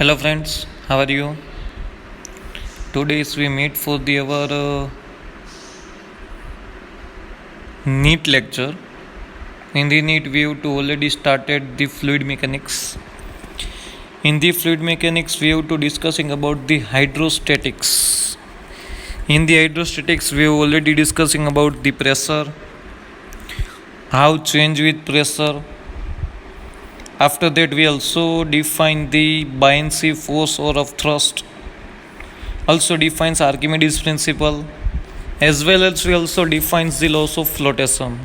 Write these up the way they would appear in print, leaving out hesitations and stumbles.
Hello friends, how are you? Today we meet for the our NEET lecture. In the NEET we have to already started the fluid mechanics. In the fluid mechanics we have to discussing about the hydrostatics. In the hydrostatics we have already discussing about the pressure, how change with pressure. After that we also define the buoyancy force or of thrust. Also defines Archimedes principle, as well as we also defines the laws of flotation.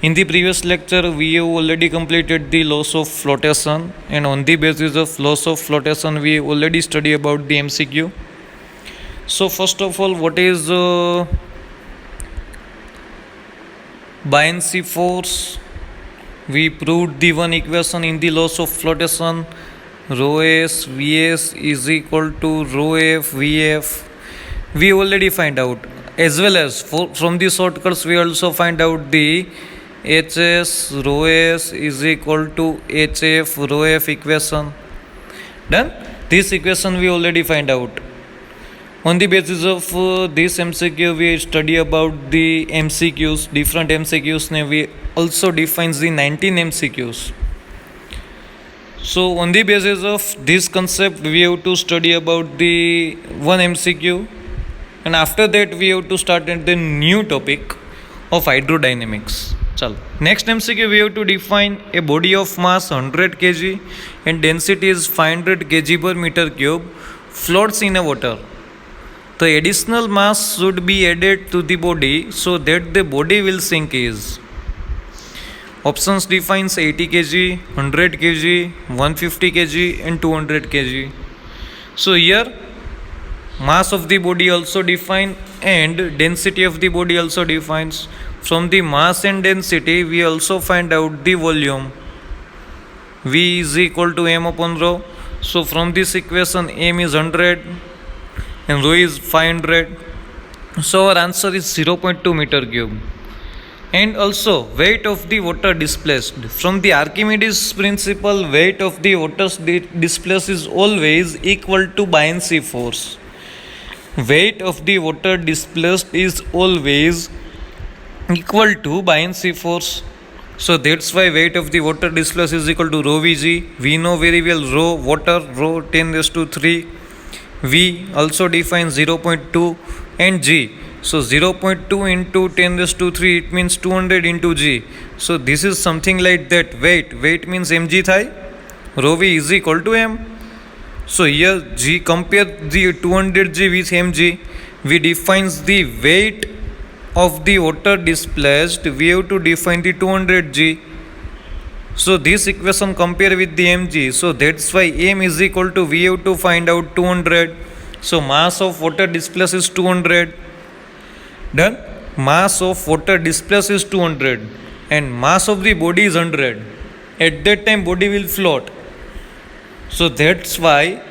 In the previous lecture we have already completed the laws of flotation, and on the basis of laws of flotation we already study about the MCQ. So first of all, what is buoyancy force? We proved the one equation in the laws of flotation. Rho S Vs is equal to rho F Vf. We already find out, as well as from the shortcuts we also find out the Hs rho S is equal to Hf rho F equation. Done. This equation we already find out. On the basis of this MCQ we study about the MCQs, different MCQs. We also defines the 19 MCQs. So on the basis of this concept we have to study about the one MCQ, and after that we have to start at the new topic of hydrodynamics. Chalo. Next MCQ we have to define a body of mass 100 kg and density is 500 kg per meter cube floats in a water. The additional mass should be added to the body so that the body will sink is. Options defines 80 kg, 100 kg, 150 kg and 200 kg. So here mass of the body also defined and density of the body also defines. From the mass and density we also find out the volume. V is equal to m upon rho. So from this equation m is 100 and rho is 500. So our answer is 0.2 meter cube. And also weight of the water displaced. From the Archimedes principle, weight of the water displaced is always equal to buoyancy force. Weight of the water displaced is always equal to buoyancy force. So that's why weight of the water displaced is equal to rho Vg. We know very well rho water, rho 10 raised to 3. V also defines 0.2 and G. So 0.2 into 10 raised to 3, it means 200 into G. So this is something like that. Weight means mg thai. Rho V is equal to m. So here G, compare the 200 G with mg. We defines the weight of the water displaced. We have to define the 200 G. So this equation compare with the mg. So that's why m is equal to, we have to find out 200. So mass of water displaced is 200. Done. Mass of water displaced is 200 and mass of the body is 100. At that time body will float. So that's why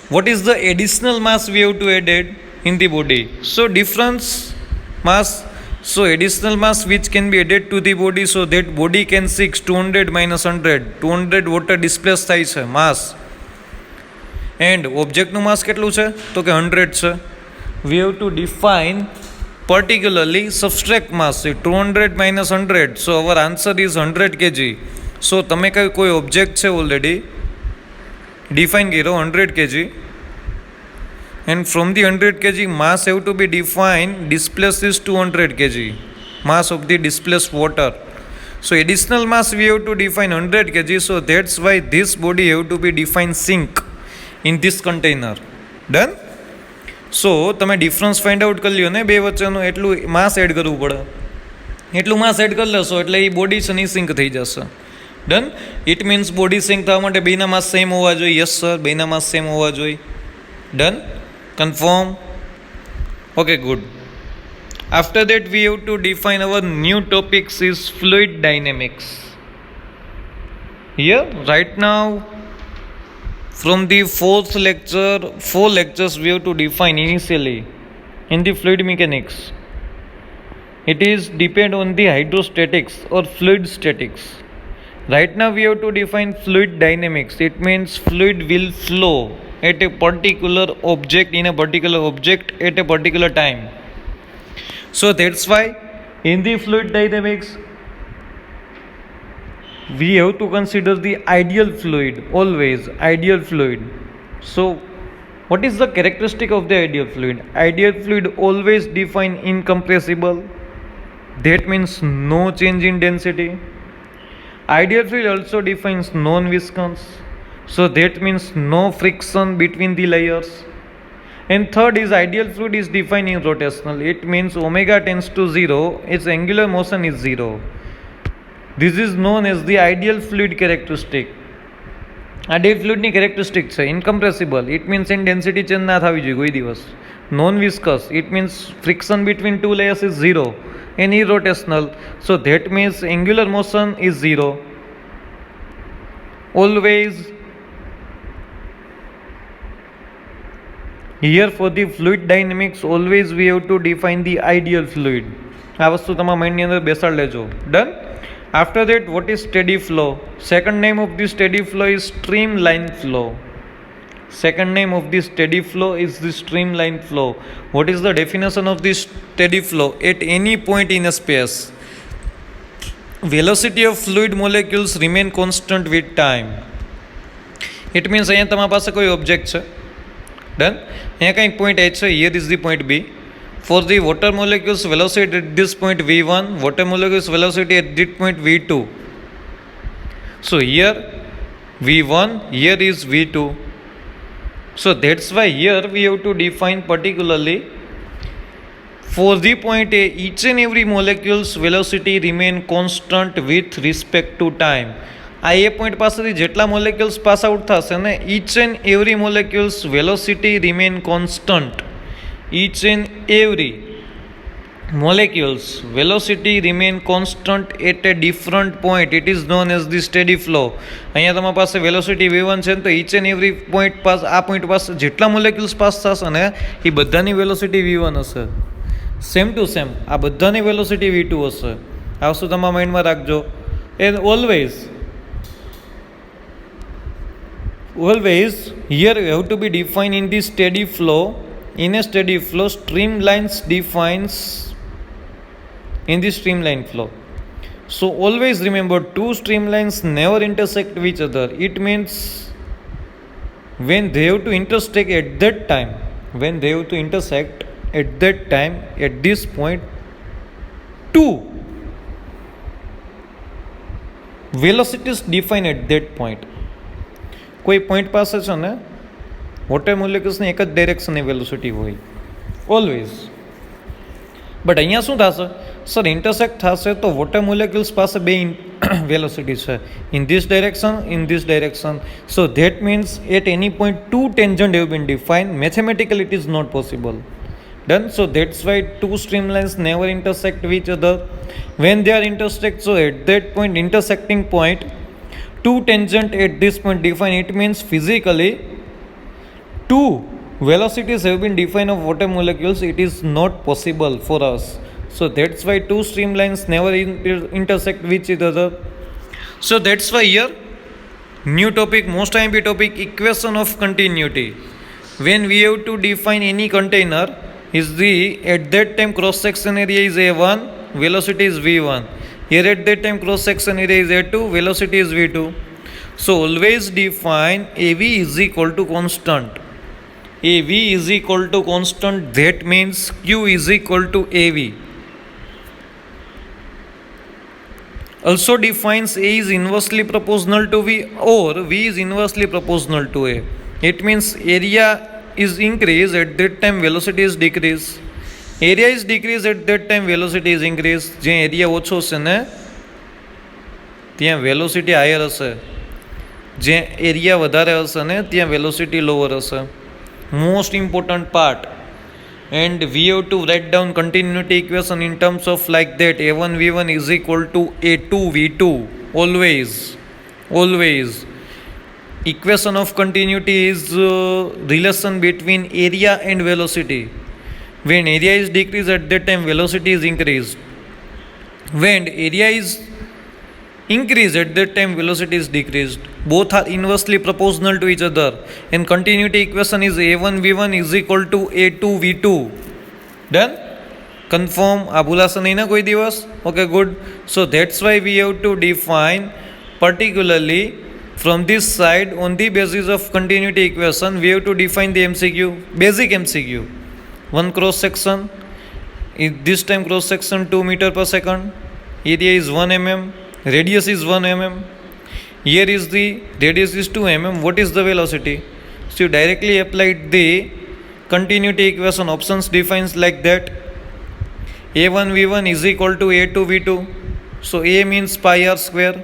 what is the additional mass we have to add in the body? So difference mass. So additional mass which can be added to the body, so that body can sink 200 minus 100. 200 water displaced થાય છે mass. And object નું mass કેટલું છે? તો કે 100 છે. We have to define particularly subtract mass 200 minus 100. So our answer is 100 kg. So તમે કોઈ object છે already define કર્યો 100 kg, and from the 100 kg mass have to be defined, displaced is 200 kg, mass of the displaced water. So additional mass we have to define 100 kg. So that's why this body have to be defined sink in this container. Done. સો તમે difference find out કરી લ્યો ને બે વચ્ચેનું, એટલું માસ add કરવું પડે. એટલું માસ એડ કરી લેશો એટલે એ બોડી છે ને સિંક થઈ જશે. Done. It means body sink થવા માટે બેના માસ સેમ હોવા જોઈએ. યસ સર, બેના માસ સેમ હોવા જોઈએ. Done. Confirm. Okay, good. After that we have to define our new topics is fluid dynamics. Here right now from the four lectures we have to define initially in the fluid mechanics. It is depend on the hydrostatics or fluid statics. Right now we have to define fluid dynamics. It means fluid will flow at a particular object, in a particular object at a particular time. So that's why in the fluid dynamics we have to consider the ideal fluid, always ideal fluid. So what is the characteristic of the ideal fluid? Ideal fluid always define incompressible. That means no change in density. Ideal fluid also defines non-viscous. So that means no friction between the layers. And third is ideal fluid is defined in rotational. It means omega tends to 0, its angular motion is 0. This is known as the ideal fluid characteristic. Ideal fluidની characteristic છે incompressible. It means in density change ના થવી જોઈએ કોઈ દિવસ. Non-viscous. It means friction between two layers is 0. And irrotational. So that means angular motion is 0. Always here for the fluid dynamics always we have to define the ideal fluid. આ વસ્તુ તમારા માઇન્ડની અંદર બેસાડ લેજો. Done? After that, what is steady flow? Second name of the steady flow is streamline flow. Second name of the steady flow is the streamline flow. What is the definition of this steady flow? At any point in a space, velocity of fluid molecules remain constant with time. It means અહીંયા તમારા પાસે કોઈ object છે. Done? અહીંયા કંઈક point H છે. Here is the point B. For the water molecules velocity at this point v1, water molecules velocity at this point v2. So here v1, here is v2. So that's why here we have to define particularly for the point A, each and every molecule's velocity remain constant with respect to time. આ એ point પાસેથી જેટલા molecules pass out થશે ને each and every molecule's velocity remain constant. Each and every molecule's velocity remain constant at a different point. It is known as the steady flow. અહીંયા તમારા પાસે velocity v1 છે તો each and every point pass આ point pass જેટલા molecules pass થશે ને એ બધાની velocity v1 હશે. સેમ ટુ સેમ આ બધાની velocity v2 હશે. આ વસ્તુ તમારા માઇન્ડમાં રાખજો. And always here you have to be defined in the steady flow. In a steady flow, streamlines defines in the streamline flow. So always remember, two streamlines never intersect with each other. It means when they have to intersect at that time, at this point, two velocities define at that point. કોઈ point પાસે છે ને water મોલેક્યુલ્સની એક જ ડાયરેક્શનની velocity હોય always. But અહીંયા શું થશે સર ઇન્ટરસેક્ટ થશે તો વોટર મોલેક્યુલ્સ પાસે બે વેલોસિટી છે in this direction. So that means at any point to tangent have been defined. Mathematical it is not possible. Done? So that's why two streamlines never intersect with each other. When they are intersect, so at that point, intersecting point, two tangent at this point defined. It means physically two velocities have been defined of water molecules. It is not possible for us. So that's why two streamlines never intersect with each other. So that's why here new topic, most IMP topic, equation of continuity. When we have to define any container, is the at that time cross section area is a1, velocity is v1. Here at that time cross section area is a2, velocity is v2. So always define AV is equal to constant. AV is equal to constant. That means Q is equal to AV. Also defines A is inversely proportional to V or V is inversely proportional to A. It means area is increased, at that time velocity is decreased. Area is decreased, at that time velocity is increased. જે area ઓછો છે ને ત્યાં velocity higher હશે, જે area વધારે હશે ને ત્યાં વેલોસિટી લોઅર હશે. Most important part. And we have to write down continuity equation in terms of like that a1 v1 is equal to a2 v2. Always equation of continuity is relation between area and velocity. When area is decreased, at that time velocity is increased. When area is increase, at that time velocity is decreased. Both are inversely proportional to each other, and continuity equation is a1 v1 is equal to a2 v2. Done? Confirm? આ ભૂલાશે નહીં ના કોઈ દિવસ? Okay, good. So that's why we have to define particularly from this side on the basis of continuity equation we have to define the MCQ, basic MCQ. One cross section, this time cross section 2 meter per second, area is 1 mm, radius is 1 mm, here is the radius is 2 mm. What is the velocity? So you directly applied the continuity equation, options defines like that. a1 v1 is equal to a2 v2. So a means pi r square,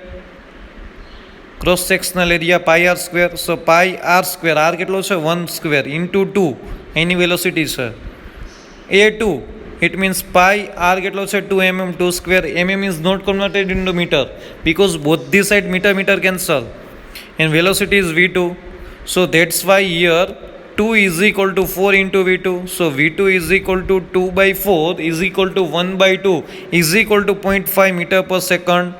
cross sectional area pi r square. So pi r square, r કેટલો છે 1 square into 2 એની velocity છે. a2 it means pi r કેટલો છે 2 mm, 2 square. mm is not converted into meter because both this side meter cancel, and velocity is v2. So that's why here 2 is equal to 4 into v2. So v2 is equal to 2 by 4 is equal to 1 by 2 is equal to 0.5 meter per second.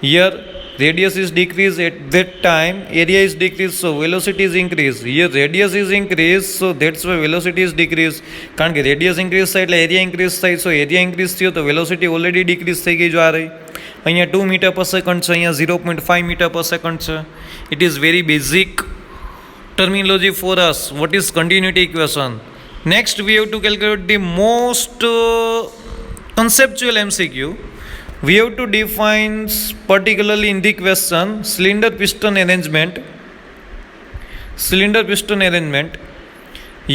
Here radius is decreased, at that time area is decreased, so velocity is increased. Here radius is increased, so that's why velocity is decreased. કારણ કે radius increase થાય એટલે area increase થાય, so area increase થયો તો velocity already decrease થઈ ગઈ જો આ રહી. અહીંયા 2 meter per second છે, અહીંયા 0.5 meter per second છે. It is very basic terminology for us. What is continuity equation? Next we have to calculate the most conceptual MCQ. We have to define particularly in the question cylinder piston arrangement.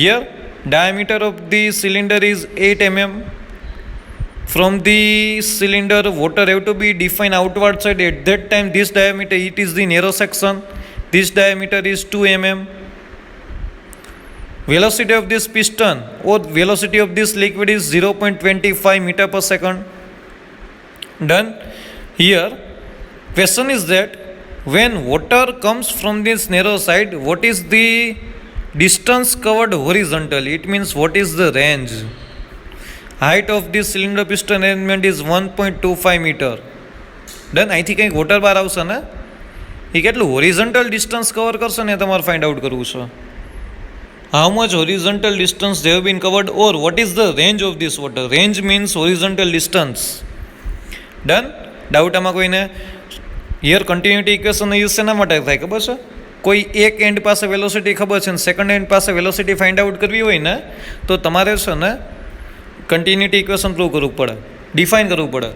Here diameter of the cylinder is 8 mm. From the cylinder water have to be defined outward side. At that time this diameter, it is the narrow section, this diameter is 2 mm. Velocity of this piston or velocity of this liquid is 0.25 meter per second. Done. Here question is that when water comes from this narrow side, what is the distance covered horizontally? It means what is the range? Height of this cylinder piston arrangement is 1.25 meter. Done. અહીંથી કંઈક water બાર આવશે ને, એ કેટલું horizontal distance cover કરશે ને તમારે find out કરવું છે. How much horizontal distance they have been covered, or what is the range of this water? Range means horizontal distance. Done. Doubt આમાં કોઈને? હિયર કન્ટિન્યુટી ઇક્વેશનનો યુઝ શેના માટે થાય ખબર છે? કોઈ એક એન્ડ પાસે વેલોસિટી ખબર છે ને સેકન્ડ એન્ડ પાસે વેલોસિટી ફાઇન્ડ આઉટ કરવી હોય ને તો તમારે છે ને કન્ટિન્યુટી ઇક્વેશન પ્રૂવ કરવું પડે, ડિફાઇન કરવું પડે.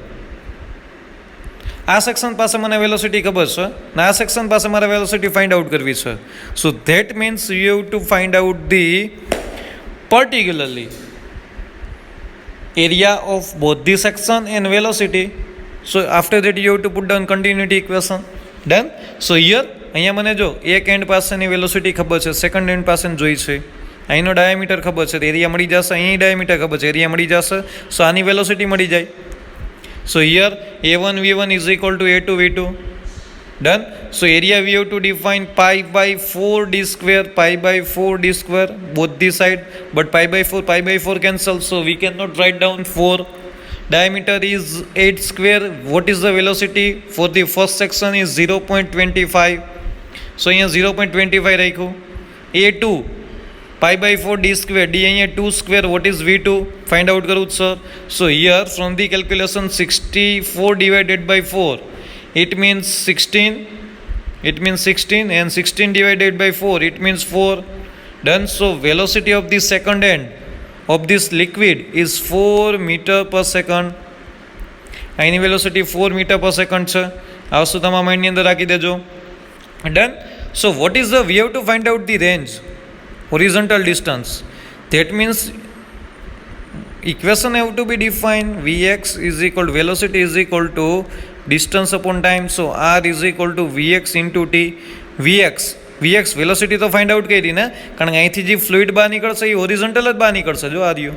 આ સેક્શન પાસે મને વેલોસિટી ખબર છે ને આ સેક્શન પાસે મારે વેલોસિટી ફાઇન્ડ આઉટ કરવી છે. સો that means you have to find out the particularly area of both the section and velocity. So after that you have to put down continuity equation. Done. So here અહીંયા મને જો એક and પાસેની velocity ખબર છે, second and પાસે જોઈ છે, અહીંનો ડાયામીટર ખબર છે, એરિયા મળી જશે, અહીં ડાયામીટર ખબર છે, એરિયા મળી જશે, સો આની વેલોસિટી મળી જાય. So here a1 v1 is equal to a2 v2. Done. So area we have to define pi by 4 d square, pi by 4 d square both the side, but pi by 4 cancel, so we cannot write down 4. Diameter is 8 square. What is the velocity for the first section is 0.25. So here 0.25 રાખ્યું. a2 pi by 4 d square, d અહીંયા 2 square, what is v2 find out કરવું sir. So here from the calculation 64 divided by 4 it means 16, and 16 divided by 4 it means 4. Done. So velocity of the second end of this liquid is 4 meter per second. અહીંની velocity 4 meter per second છે. આ વસ્તુ તમારા માઇન્ડની અંદર રાખી દેજો. Done. So what is the, we have to find out the range, horizontal distance. That means equation have to be defined. Vx is equal to velocity is equal to distance upon time. So r is equal to vx into t. vx velocity તો find out કરી ને, કારણ કે અહીંથી જે fluid બહાર નીકળશે એ horizontal જ બહાર નીકળશે જો આ રહ્યું.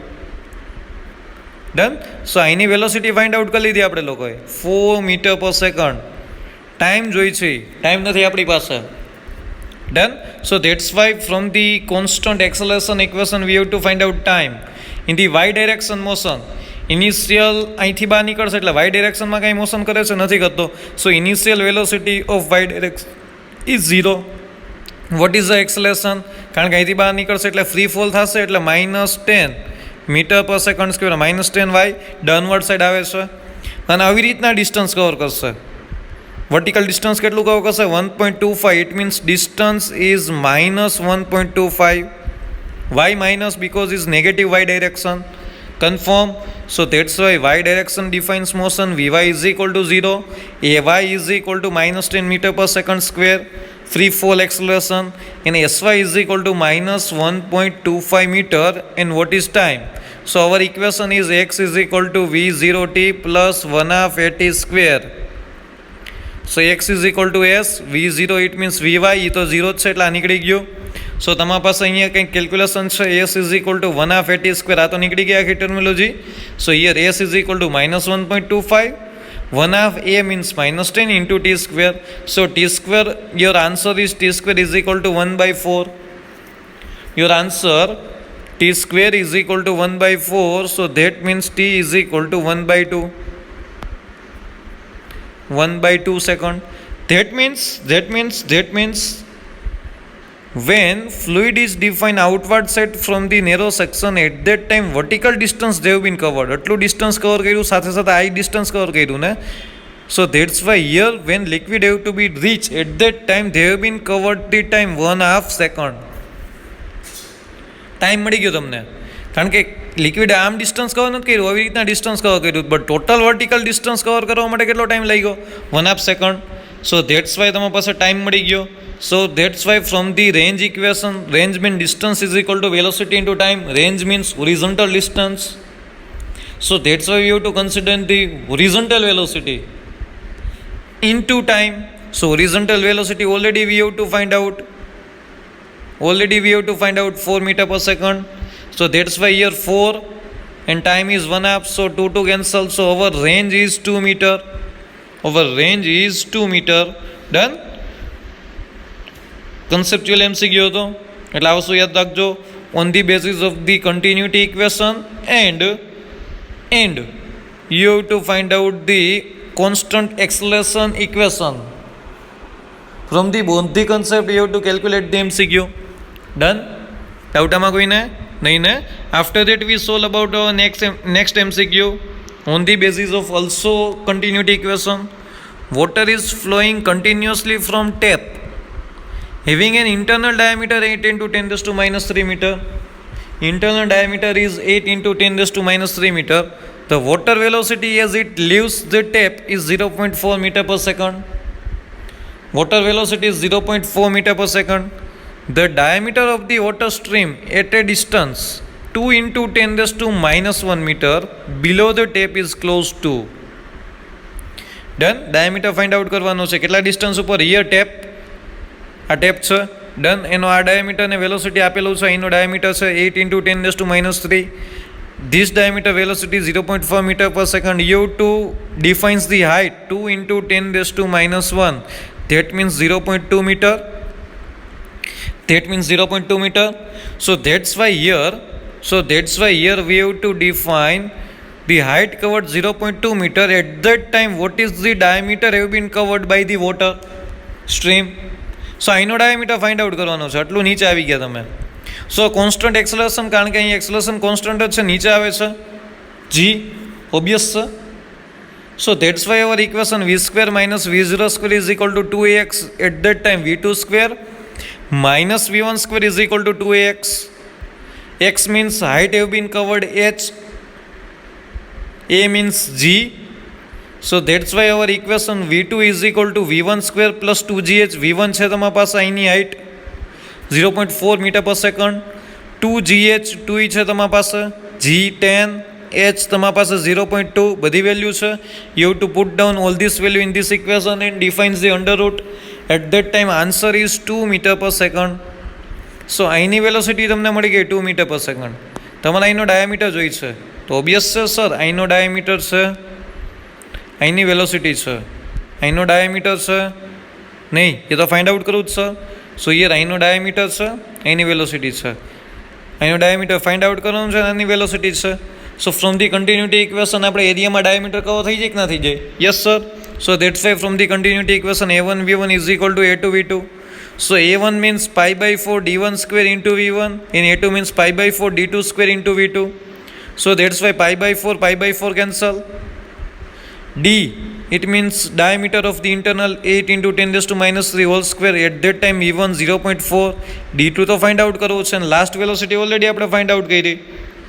ડન. સો અહીંની વેલોસિટી ફાઇન્ડ આઉટ કરી લીધી આપણે લોકોએ 4 meter per second. ટાઈમ જોઈ છે, ટાઈમ નથી આપણી પાસે. Done. So that's why from the constant acceleration equation we have to find out time. In the y direction motion, initial અહીંથી બહાર નીકળશે એટલે વાય ડિરેક્શનમાં કાંઈ મોશન કરે છે નથી કરતો. So initial velocity of Y direction is 0. What is the acceleration? કારણ કે અહીંથી બહાર નીકળશે એટલે ફ્રી ફોલ થશે એટલે -10 metre per second square, -10 y downward side આવે છે. અને આવી રીતના ડિસ્ટન્સ કવર કરશે. વર્ટિકલ ડિસ્ટન્સ કેટલું કવર કરશે? 1.25. It means distance is -1.25. Y minus because is negative y direction. Confirm. So that's why y direction defines motion. Vy is equal to 0. Ay is equal to -10 meter per second square. Free fall acceleration. And Sy is equal to -1.25 meter. And what is time? So our equation is x is equal to v0t plus 1/2 at square. So x is equal to s. v0 it means vy. એ તો 0 છે એટલે આ નીકળી ગયું. સો તમારા પાસે અહીંયા કંઈક કેલ્ક્યુલેશન છે. S is equal two 1/2 at square. આ તો નીકળી ગયા આખી terminology. So here S is equal two -1.25. 1/2 a means -10 into t square. So t square, your answer is t square is equal to 1/4. Your answer t square is equal to 1/4. So that means t is equal to 1/2. 1/2 second. That means when fluid is defined outward side from the narrow section, at that time vertical distance they have been covered. આટલું distance cover કર્યું, સાથે સાથે આ distance cover કર્યું ને. સો that's why here when liquid have to be reached, at that time they have been covered the time 1/2 second. Time મળી ગયો તમને, કારણ કે લિક્વિડ આમ ડિસ્ટન્સ કવર નથી કર્યું, આવી રીતના ડિસ્ટન્સ કવર કર્યું, but total vertical distance cover કરવા માટે કેટલો ટાઈમ લાગ્યો? 1/2 સેકન્ડ. સો ધેટ્સ વાય તમારી પાસે ટાઈમ મળી ગયો. So that's why from the range equation, range means distance is equal to velocity into time. Range means horizontal distance. So that's why we have to consider the horizontal velocity into time. So horizontal velocity already we have to find out. 4 meter per second. So that's why here 4 and time is 1/2. So 2 cancel. So our range is 2 meter. Done. Conceptual MCQ હતો એટલે આ વસ્તુ યાદ રાખજો. On the basis of the continuity equation and you have to find out the constant acceleration equation. From the both the concept you have to calculate the MCQ. Done? Doubt આમાં કોઈને નહીં ને? After that we solve about our next MCQ on the basis of also continuity equation. Water is flowing continuously from tap having an internal diameter 8 into 10 raised to -3 meter. Internal diameter is 8 into 10 raised to -3 meter. The water velocity as it leaves the tap is 0.4 meter per second. Water velocity is 0.4 meter per second. The diameter of the water stream at a distance 2 into 10 raised to -1 meter below the tap is close to. Done? Diameter find out કરવાનો છે. કેટલા distance ઉપર? Here tap, આ tap છે. Done? એનો આ diameter ને velocity આપેલું છે. એનો ડાયામીટર છે 8 into 10 raised to -3. This diameter velocity 0.4 meter per second. U2 defines the height 2 into 10 raised to -1. That means 0.2 meter. So that's why here we have to define the height covered 0.2 meter. At that time what is the diameter have been covered by the water stream? સો અહીંનો diameter find out કરવાનો છે. આટલું નીચે આવી ગયા તમે. સો constant એક્સલેશન, કારણ કે અહીં એક્સલેશન કોન્સ્ટન્ટ જ છે, નીચે આવે છે જી, ઓબ્વિયસ છે. So that's why our equation v² - v0² is equal to 2ax. At that time v2² - v1² is equal to 2ax. x means height have been covered h, a means g. So that's why our equation v2 is equal to v1² plus 2gh. v1 છે તમારા પાસે અહીંની height 0.4 meter per second. 2gh 2 છે તમારા પાસે, g 10, h તમારા પાસે 0.2. બધી વેલ્યુ છે. You have to put down all this value in this equation and defines the under root. At that time answer is 2 meter per second. So અહીંની velocity તમને મળી ગઈ 2 meter per second. તમારે અહીંનો ડાયામીટર જોઈ છે તો ઓબ્વિયસ છે સર અહીંનો ડાયામીટર છે, અહીંની વેલોસિટી છે, અહીંનો ડાયામીટર છે નહીં, એ તો ફાઇન્ડ આઉટ કરવું જ છે. સો હિયર અહીંનો ડાયામીટર છે, અહીંની વેલોસિટી છે, અહીંનો ડાયામીટર ફાઇન્ડ આઉટ કરવાનું છે, આની વેલોસિટી છે. સો ફ્રોમ ધી કન્ટિન્યુટી ઇક્વેશન આપણે એરિયામાં ડાયામીટર કવર થઈ જાય કે ના થઈ જાય? Yes sir. So that's why from the continuity equation A1 V1 is equal two A2 V2. So A1 means pi by 4 d1 square into V1 and A2 means pi by 4 d2 square into V2. So that's why pi by 4 cancel. D, it means diameter of the internal 8 into 10 raised to minus 3 whole square. At that time V1 0.4, D2 તો find out કરવું છે અને last velocity already આપણે find out કરી.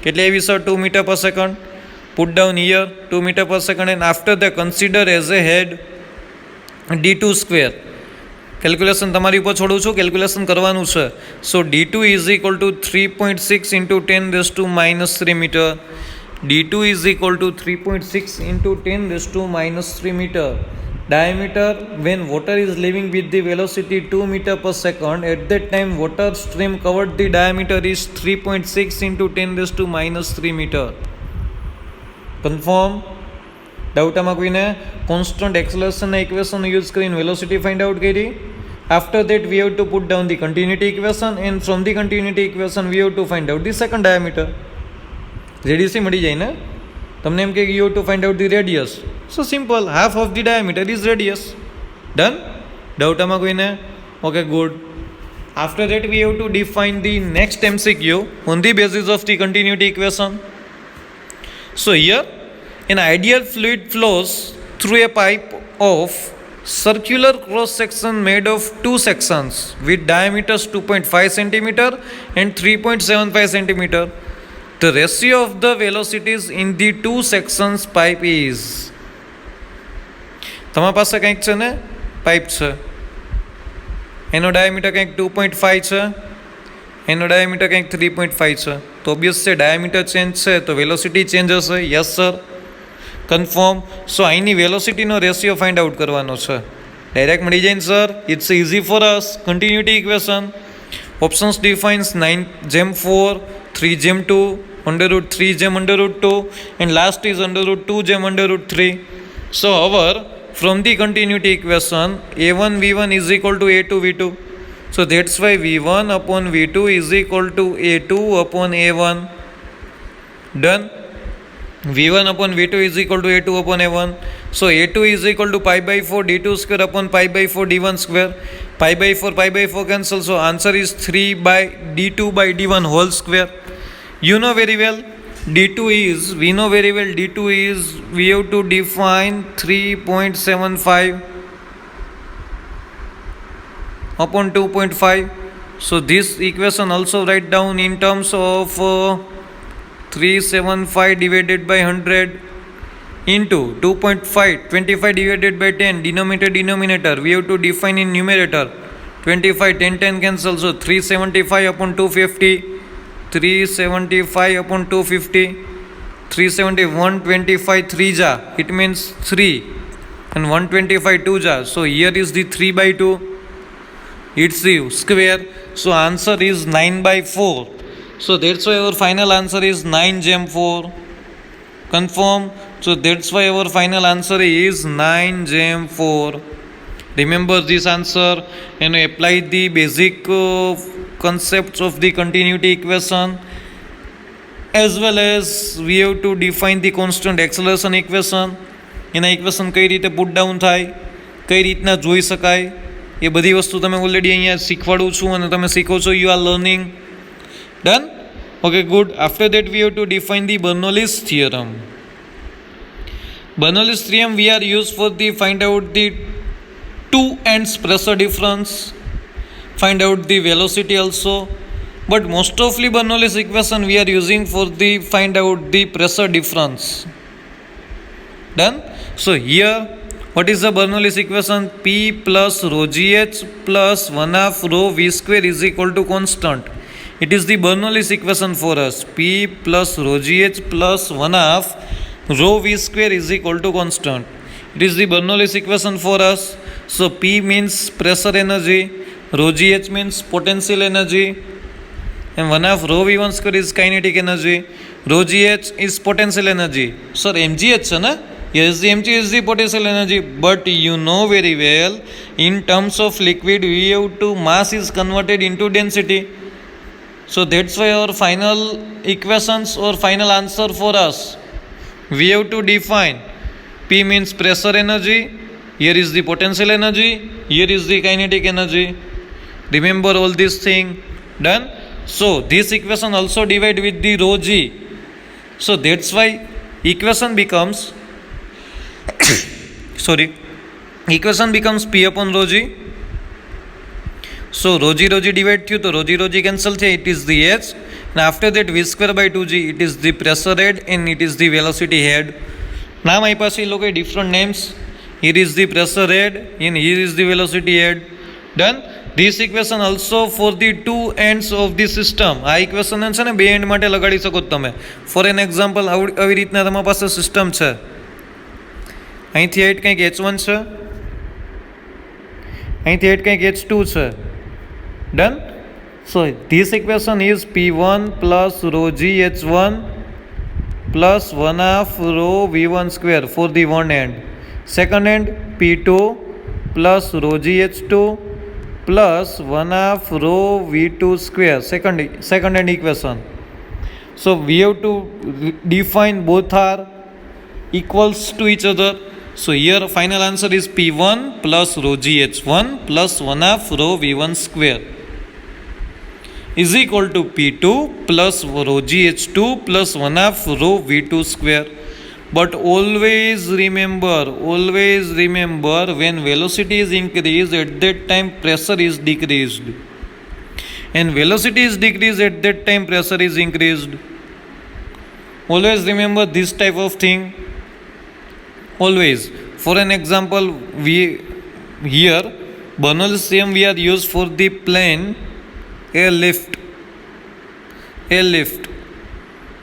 કેટલી આવી sir? 2 meter per second. Put down here 2 meter per second and after that consider as a head D2 square. Calculation તમારી ઉપર છોડું છું, કેલ્ક્યુલેશન કરવાનું છે. So D2 is equal to 3.6 into 10 raise to minus 3 metre. D2 is equal to 3.6 into 10 raise to minus 3 metre. Diameter when water is leaving with the velocity 2 meter per second, at that time water stream covered the diameter is 3.6 into 10 raised to minus 3 meter. Confirm? Doubt આમાં કોઈને? Constant એક્સેલરેશનના equation use કરીને velocity find out કરી. After that we have to put down the continuity equation and from the continuity equation we have to find out the second diameter. રેડિયસી મળી જાય ને તમને, એમ કે you have to find out the radius. So simple, half of the diameter is radius. Done? Doubt આમાં કોઈને? Okay, good. After that we have to define the next MCQ on the basis of the continuity equation. So here an ideal fluid flows through a pipe of circular cross section made of two sections with diameters 2.5 cm and 3.75 cm. The ratio of the velocities in the two sections pipe is. તમારા પાસે કંઈક છે ને pipe છે, એનો diameter કંઈક 2.5 છે, એનો ડાયામીટર કંઈક 3.5 છે. તો ઓબ્વિયસ છે ડાયામીટર ચેન્જ છે તો વેલોસિટી ચેન્જ હશે. Yes sir. કન્ફર્મ. સો અહીંની વેલોસિટીનો રેશિયો ફાઇન્ડ આઉટ કરવાનો છે. ડાયરેક્ટ મળી જાય ને sir? It's easy for us. Continuity equation options defines 9/4, 3/2, √3/√2 and last is √2/√3. So our from the continuity equation A1 V1 is equal to A2 V2. So that's why V1 upon V2 is equal to A2 upon A1. Done? V1 upon V2 is equal to A2 upon A1. So A2 is equal to pi by 4 D2 square upon pi by 4 D1 square. Pi by 4 cancel. So answer is 3 by D2 by D1 whole square. You know very well D2 is, we know very well D2 is, we have to define 3.75 upon 2.5. So this equation also write down in terms of 375 divided by 100 into 2.5, 25 divided by 10, denominator, we have to define in numerator, 25, 10 cancel, so 375 upon 250, 375 upon 250, 370, 125 3 ja, it means 3 and 125 2 ja, so here is the 3 by 2, it's the square, so answer is 9 by 4. So that's why our final answer is 9/4. Confirm? So that's why our final answer is 9/4. Remember this answer and apply the basic concepts of the continuity equation, as well as we have to define the constant acceleration equation. એના equation કઈ રીતે put down થાય, કઈ રીતના જોઈ શકાય, એ બધી વસ્તુ તમે ઓલરેડી અહીંયા શીખવાડું છું અને તમે શીખો છો. You are learning. Done? Okay, good. After that we have to define the Bernoulli's theorem. Bernoulli's theorem we are used for the find out the two ends pressure difference, find out the velocity also, but most ofly Bernoulli's equation we are using for the find out the pressure difference. Done? So here what is the Bernoulli's equation? P plus rho gh plus 1/2 rho v square is equal to constant. It is the Bernoulli's equation for us. P plus rho gh plus 1/2 rho v square is equal to constant. It is the Bernoulli's equation for us. So P means pressure energy, rho gh means potential energy, and 1/2 rho v1 square is kinetic energy. Rho gh is potential energy. Sir, mgh है ना? Yes, the mg is the potential energy. But you know very well, in terms of liquid, we have to mass is converted into density. So that's why our final equations or final answer for us, we have to define P means pressure energy, here is the potential energy, here is the kinetic energy. Remember all this thing. Done. So this equation also divide with the rho g. So that's why equation becomes equation becomes P upon rho g. So rho g divide થયું તો rho g cancel થયા, it is the h, and after that v square by 2g, it is the pressure head and it is the velocity head. નામ આપ્યા છે એ લોકોએ different names. Here is the pressure head and here is the velocity head. Done. This equation also for the two ends of the system. આ equation છે ને બે and માટે લગાડી શકો તમે. ફોર એન એક્ઝામ્પલ આવી રીતના તમારી પાસે સિસ્ટમ છે, અહીંથી હેડ કંઈક h1 છે, અહીંથી હેડ કંઈક h2 છે. Done. So this equation is P1 plus rho g h1 plus 1/2 rho v1 square for the one end. Second end P2 plus rho g h2 plus 1/2 rho v2 square. Second end equation. So we have to define both are equals to each other. So here final answer is P1 plus rho g h1 plus 1/2 rho v1 square is equal to P2 plus rho g h2 plus 1/2 rho v2 square. But always remember when velocity is increased, at that time pressure is decreased, and velocity is decreased, at that time pressure is increased. Always remember this type of thing. Always. For an example, we here Bernoulli's theorem we are used for the plane airlift.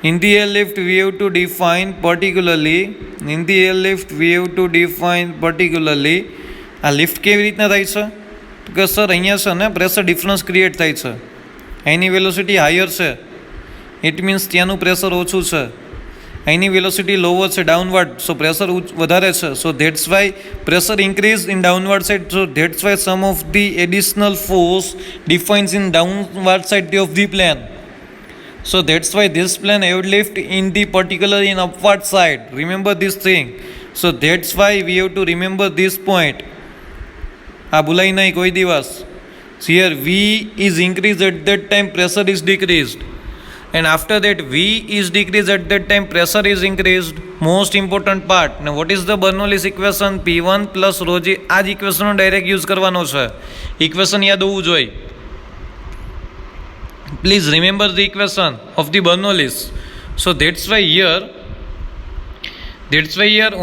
In the airlift we have to define particularly આ lift કેવી રીતના થાય છે કે sir અહીંયા છે ને pressure difference create થાય છે, અહીંની વેલોસિટી હાયર છે, ઇટ મીન્સ ત્યાંનું પ્રેશર ઓછું છે, અહીંની વેલોસિટી લોવર છે ડાઉનવર્ડ, સો પ્રેશર વધારે છે. So that's why pressure increase in downward side. So that's why some of the additional force defines in downward side of the plane. So that's why this plane airlift in the particular in upward side. Remember this thing. So that's why we have to remember this point. ભૂલાય નહીં કોઈ દિવસ. So here V is increased, at that time pressure is decreased, and after that V is decreased, at that time pressure is increased. Most important part. Now what is the Bernoulli's equation? P1 plus rho g. આ જ ઇક્વેશનનો direct use કરવાનો છે. Equation યાદ હોવું જોઈએ. Please remember the equation of the Bernoulli's. So that's why here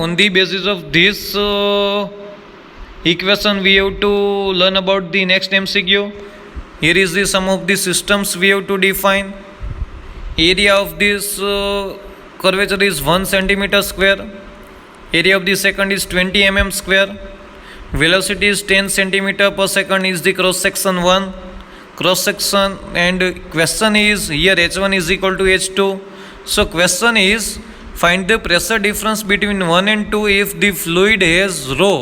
on the basis of this equation we have to learn about the next MCQ. Here is the sum of the systems we have to define. Area of this curvature is 1 centimeter square. Area of the second is 20 mm square. Velocity is 10 centimeter per second is the cross section 1. Cross section, and question is here h1 is equal to h2. So question is find the pressure difference between 1 and 2 if the fluid has rho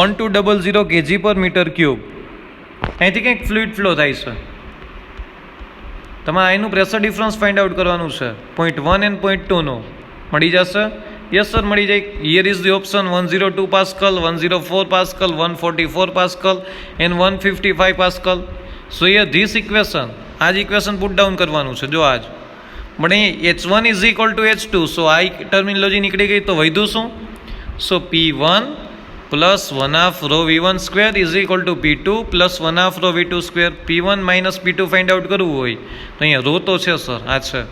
1200 kg per meter cube. અહીંથી કંઈક fluid flow થાય છે, તમારે અહીંનું pressure difference find out કરવાનું છે. 0.1 and 0.2નો મળી જશે. યસ સર મળી જાય. Here is the option 102 pascal, 104 pascal, 144 pascal and 155 pascal. So here this equation, આ જ ઇક્વેશન પુટ ડાઉન કરવાનું છે. જો આજ બટ અહીં h1 is equal to h2. સો આ ટર્મિનોલોજી નીકળી ગઈ તો વધ્યું શું? સો P1 plus 1/2 rho v1 square is equal to P2 plus 1/2 rho v2 square. P1 minus P2 find out કરવું હોય તો અહીંયા રો તો છે સર, આ છે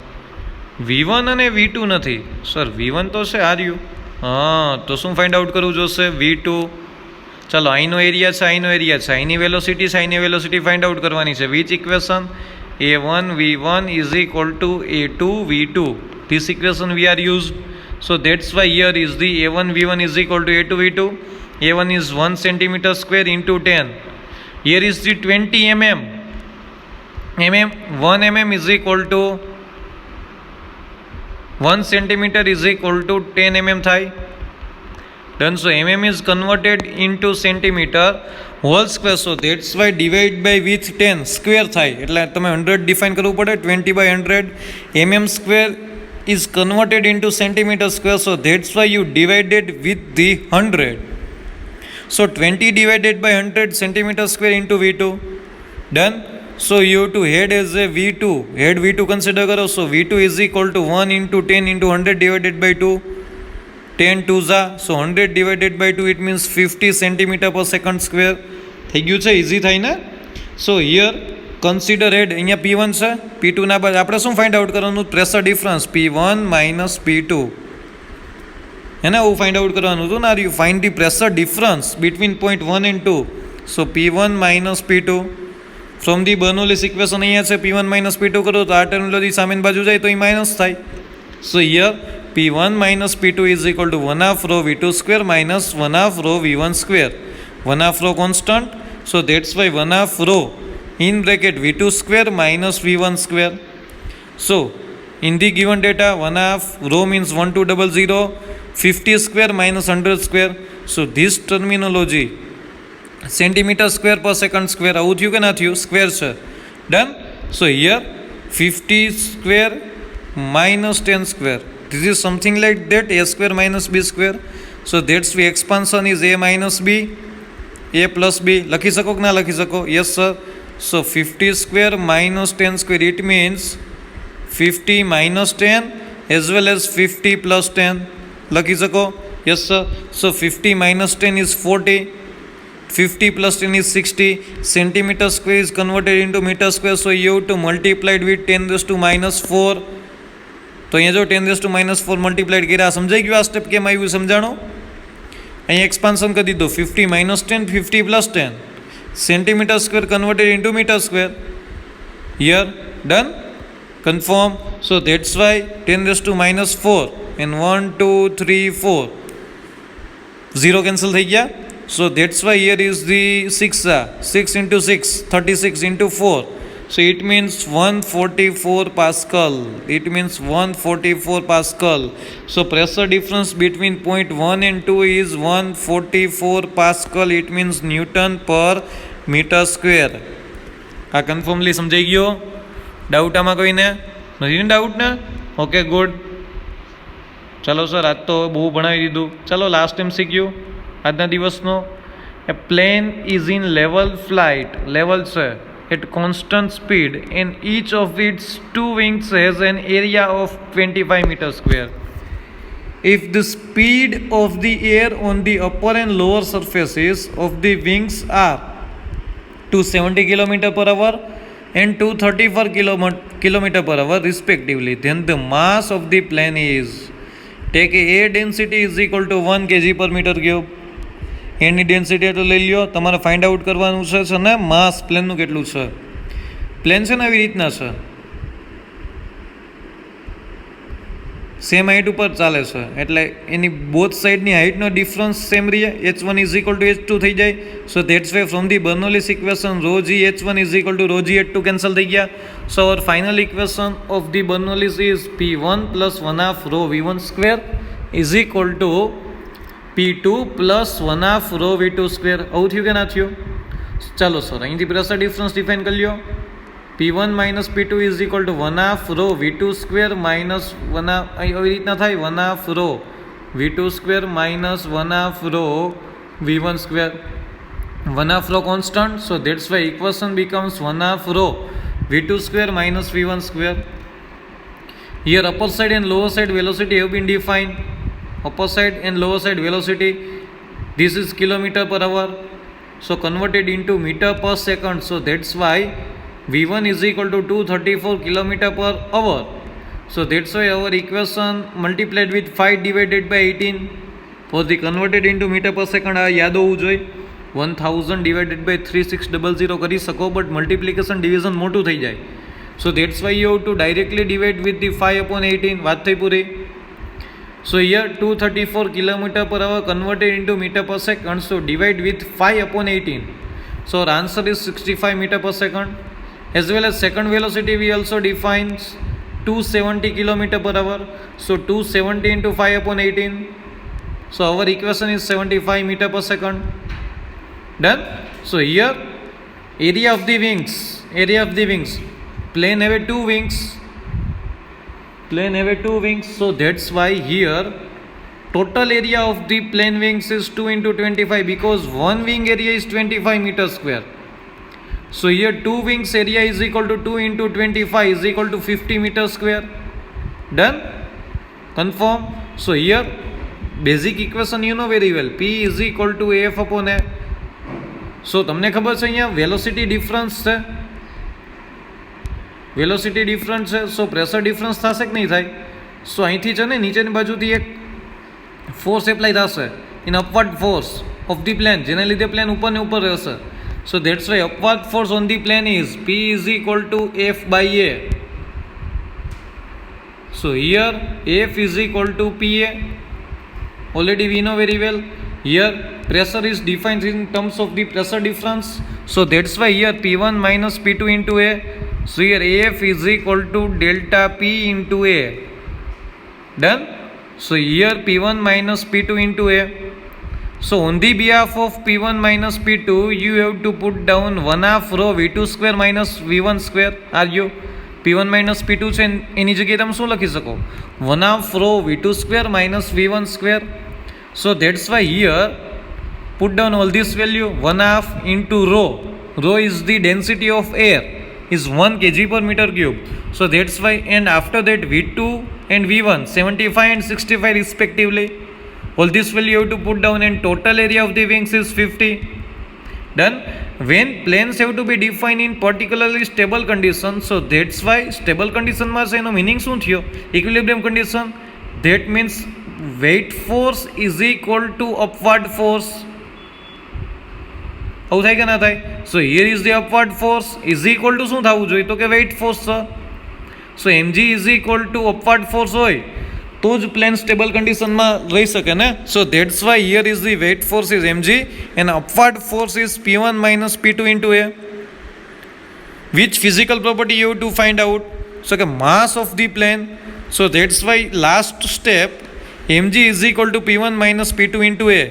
V1 અને V2 નથી સર. V1 તો છે આર્યું. તો શું ફાઇન્ડ આઉટ કરવું જોશે? V2. ચાલો અહીંનો એરિયા છે, અહીંનો એરિયા છે, અહીંની વેલોસિટી છે, અહીંની વેલોસિટી ફાઇન્ડ આઉટ કરવાની છે. Which equation? A1 V1 is equal to A2 V2. This equation we are used. So that's why here is the A1 V1 is equal to A2 V2. A1 is 1 centimeter square into 10. Here is the 20 mm. 1 mm is equal to 1 centimeter is equal to 10 mm થાય. Done. So mm is converted into centimeter. Whole square. So that's why divide by with 10 square થાય એટલે તમે 100 define કરવું પડે. 20/100 mm² is converted into centimeter square. So that's why you divided with the 100. So 20 divided by 100 centimeter square into V2. Done. So you have to head as a V2. Head V2 consider karo. So V2 is equal to 1 into 10 into 100 divided by 2. 10 2s are. So 100 divided by 2 it means 50 centimeter per second square. થઈ ગયું છે, easy થાય ને. So here consider head. અહીંયા P1 છે, P2 ના બાદ આપણે શું ફાઇન્ડ આઉટ કરવાનું? Pressure difference P1 minus P2 એને એવું ફાઇન્ડ આઉટ કરવાનું હતું ને. You find the pressure difference between point 1 and 2. So P1 minus P2 from the Bernoulli's equation અહીંયા છે. P1 માઇનસ P2 કરો તો આ ટર્મિનોલોજી સામેની બાજુ જાય તો એ માઇનસ થાય. સો here P1 minus P2 is equal to 1/2 rho V2 square minus 1/2 rho V1 square. 1/2 rho constant. So that's why 1/2 rho in bracket V2 square minus V1 square. So in the given data 1/2 rho means 1200, 50 square minus 100 square. So this terminology centimeter square per second square આવું થયું કે ના થયું? Square છે. Done. So here 50 square minus 10 square. This is something like that, a square minus b square. So that's the expansion is a minus b, a plus b. લખી શકો કે ના લખી શકો? Yes sir. So 50 square minus 10 square, it means 50 minus 10 as well as 50 plus 10. લખી શકો? Yes sir. So 50 minus 10 is 40. 50 plus 10 is 60. Centimeter square is converted into meter square. So you have to multiply it with 10 raised to minus 4. તો અહીંયા જો 10 raise to minus 4 multiplied કર્યા. સમજાઈ ગયું આ step કેમ આવ્યું? સમજાણો? અહીંયા એક્સપાન્શન કરી દીધું. 50 minus 10, 50 plus 10. Centimetre square converted into metre square. Here done. Confirm. So that's why 10 raise to minus 4 and 1 2 3 4 0 cancel થઈ ગયા. So that's why here is the 6 into 6 36 into 4. So it means 144 Pascal. It means 144 Pascal. So pressure difference between point 1 and 2 is 144 Pascal. It means Newton per meter square. આ કન્ફર્મલી સમજાઈ ગયો? Doubt આમાં કોઈને નથી ને? Doubt ને? Okay good. ચાલો sir આજ તો બહુ ભણાવી દીધું. ચાલો લાસ્ટ MCQ આજના દિવસનો. A plane is in level flight. Level છે at constant speed and each of its two wings has an area of 25 meter square. If the speed of the air on the upper and lower surfaces of the wings are 270 km per hour and 234 km per hour respectively, then the mass of the plane is, take air density is equal to 1 kg per meter cube. Any density એટલું લઈ લ્યો. તમારે find out કરવાનું છે ને માસ પ્લેનનું કેટલું છે. Plane છે ને આવી રીતના છે, સેમ હાઇટ ઉપર ચાલે છે એટલે એની બોથ સાઇડની હાઇટનો ડિફરન્સ સેમ રહે. H1 is equal to H2 થઈ જાય. So that's way from the Bernoulli's equation ρg H1 is equal to ρg H2 cancel થઈ ગયા. So our final equation of the Bernoulli's is P1 plus 1/2 rho V1 square is equal to P2 plus 1/2 rho V2 square. આવું થયું કે ના થયું? ચાલો sir અહીંથી pressure difference define કરી લો. P1 minus P2 is equal two 1/2 rho V2 square minus 1/2 આવી રીતના થાય 1/2 rho V2 square minus 1/2 rho V1 square. 1/2 rho constant. So that's Y equation becomes 1/2 rho V2 square minus V1 square. Here upper side and lower side velocity have been defined. upper side and lower side velocity, this is kilometer per hour, so converted into meter per second. So that's why V1 is equal to 234 kilometer per hour. So that's why our equation multiplied with 5 divided by 18 for the converted into meter per second. આ યાદ હોવું જોઈએ. 1000 divided by 3600 કરી શકો, but multiplication division મોટું થઈ જાય. So that's why you have to directly divide with the 5/18. વાત થઈ પૂરી. So here 234 km per hour converted into meter per second. So divide with 5/18. So our answer is 65 meter per second. As well as second velocity we also defines 270 km per hour. So 270 into 5/18. So our equation is 75 meter per second. Done. So here area of the wings, plane have two wings, so that's why here total area of the plane wings is 2 into 25 because one wing area is 25 meters square. So here two wings area is equal to 2 into 25 is equal to 50 meters square. Done? Confirm? So here basic equation you know very well, P is equal to AF upon A. So તમને ખબર છે અહીંયા velocity difference છે, સો pressure difference થશે કે નહીં થાય? સો અહીંથી છે ને નીચેની બાજુથી એક ફોર્સ એપ્લાય થશે in upward force of the plane, જેને લીધે પ્લેન ઉપર ને ઉપર રહેશે. So that's why upward force on the plane is P is equal to F by A. So here F is equal to PA. Already we know very well. Here pressure is defined in terms of the pressure difference. So that's why here P1 minus P2 into A. So here AF is equal to delta P into A. Done? So here P1 minus P2 into A. So on the behalf of P1 minus P2, you have to put down 1/2 rho V2 square minus V1 square. Are you? P1 minus P2 છે એની જગ્યાએ તમે શું લખી શકો? 1/2 rho V2 square minus V1 square. So that's why here put down all this value, 1/2 into rho. Rho is the density of air, is 1 kg per meter cube. So that's why, and after that V2 and V1 75 and 65 respectively. All this value you have to put down, and total area of the wings is 50. Done? When planes have to be defined in particularly stable condition, so that's why stable condition માં છે એનો meaning શું થયો? Equilibrium condition. That means weight force is equal to upward force. આવું થાય કે ના થાય? So here is the upward force is equal to શું થવું જોઈએ? તો કે weight force છે. So mg is equal to upward force હોય તો જ પ્લેન સ્ટેબલ કન્ડિશનમાં રહી શકે ને. So that's why here is the weight force is mg and upward force is P1 minus P2 into A. Which physical property you have to find out? So the mass of the plane. So that's why last step mg is equal to P1 minus P2 into A.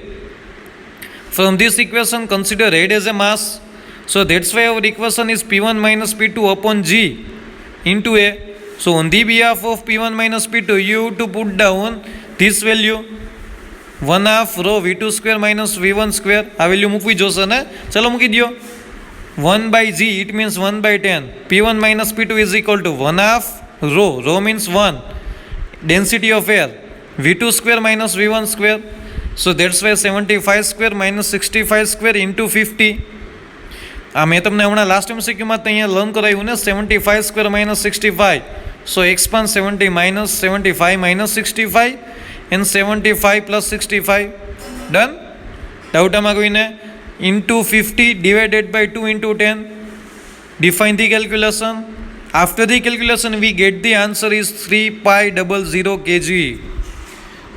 From this equation consider head as a mass. So that's why our equation is P1 minus P2 upon G into A. So on the behalf of P1 minus P2 you have to put down this value 1/2 rho V2 square minus V1 square. આ value મૂકવી જોશે ને? ચલો મૂકી દો. 1 by G, it means 1 by 10. P1 minus P2 is equal to 1/2 rho. Rho means 1. Density of air. V2 square minus V1 square. So that's why 75 square minus 65 square into 50. આ મેં તમને હમણાં લાસ્ટ MCQમાં અહીંયા લર્ન કરાવ્યું ને 75 square minus 65. So expand 70 minus 75 minus 65 and 75 plus 65. Done? Doubt આમાં કોઈને? Into 50 divided by 2 into 10. Define the calculation. After the calculation we get the answer is 3500 kg.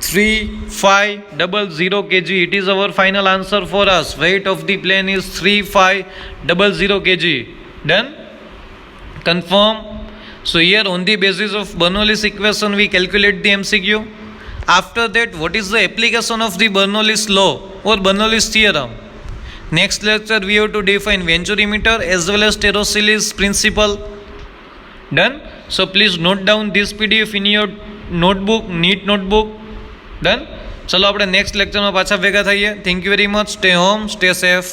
3500 kg. It is our final answer for us. Weight of the plane is 3500 kg. Done? Confirm? So here on the basis of Bernoulli's equation we calculate the MCQ. After that, what is the application of the Bernoulli's law or Bernoulli's theorem? Next lecture we have to define venturimeter as well as Terauchi's principle. Done? So please note down this PDF in your notebook, neat notebook. Done? ચલો આપણે next લેક્ચરમાં પાછા ભેગા થઈએ. Thank you very much. Stay home, stay safe.